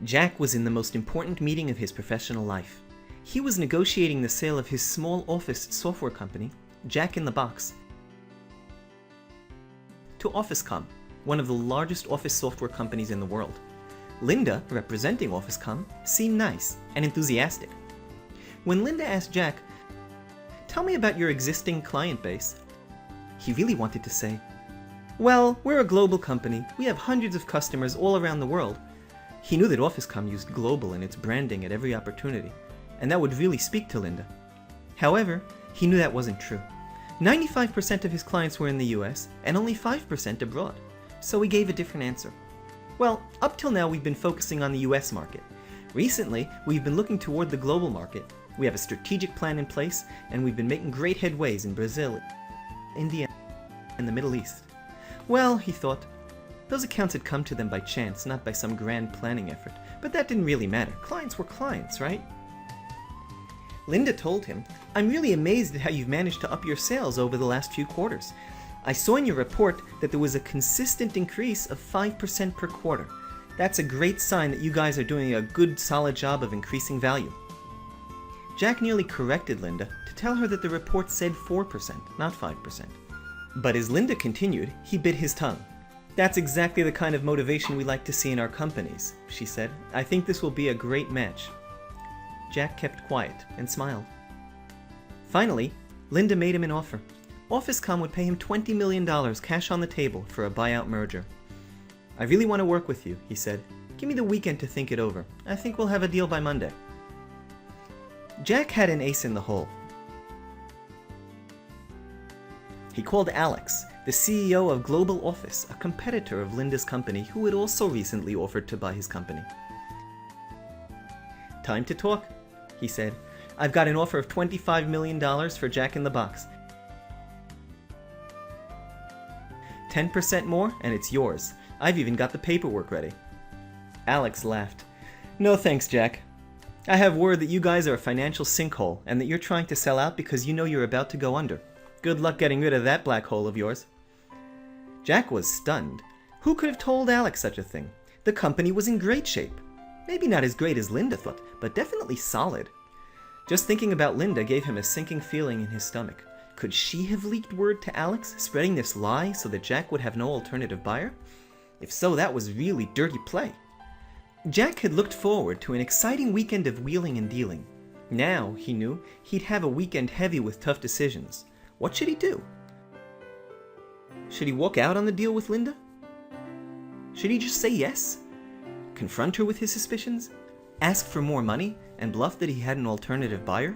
Jack was in the most important meeting of his professional life. He was negotiating the sale of his small office software company, Jack in the Box, to Officecom, one of the largest office software companies in the world. Linda, representing Officecom, seemed nice and enthusiastic. When Linda asked Jack, "Tell me about your existing client base," he really wanted to say, "Well, we're a global company. We have hundreds of customers all around the world." He knew that Officecom used global in its branding at every opportunity, and that would really speak to Linda. However, he knew that wasn't true. 95% of his clients were in the US and only 5% abroad, so he gave a different answer. "Well, up till now we've been focusing on the US market. Recently, we've been looking toward the global market. We have a strategic plan in place, and we've been making great headways in Brazil, India, and the Middle East." Well, he thought, those accounts had come to them by chance, not by some grand planning effort, but that didn't really matter. Clients were clients, right? Linda told him, "I'm really amazed at how you've managed to up your sales over the last few quarters. I saw in your report that there was a consistent increase of 5% per quarter. That's a great sign that you guys are doing a good, solid job of increasing value." Jack nearly corrected Linda to tell her that the report said 4%, not 5%. But as Linda continued, he bit his tongue. "That's exactly the kind of motivation we like to see in our companies," she said. "I think this will be a great match." Jack kept quiet and smiled. Finally, Linda made him an offer. Officecom would pay him $20 million cash on the table for a buyout merger. "I really want to work with you," he said. "Give me the weekend to think it over. I think we'll have a deal by Monday." Jack had an ace in the hole. He called Alex, the CEO of Global Office, a competitor of Linda's company who had also recently offered to buy his company. "Time to talk," he said. "I've got an offer of $25 million for Jack in the Box. 10% more and it's yours. I've even got the paperwork ready." Alex laughed. "No thanks, Jack. I have word that you guys are a financial sinkhole and that you're trying to sell out because you know you're about to go under. Good luck getting rid of that black hole of yours." Jack was stunned. Who could have told Alex such a thing? The company was in great shape. Maybe not as great as Linda thought, but definitely solid. Just thinking about Linda gave him a sinking feeling in his stomach. Could she have leaked word to Alex, spreading this lie so that Jack would have no alternative buyer? If so, that was really dirty play. Jack had looked forward to an exciting weekend of wheeling and dealing. Now, he knew, he'd have a weekend heavy with tough decisions. What should he do? Should he walk out on the deal with Linda? Should he just say yes? Confront her with his suspicions? Ask for more money and bluff that he had an alternative buyer?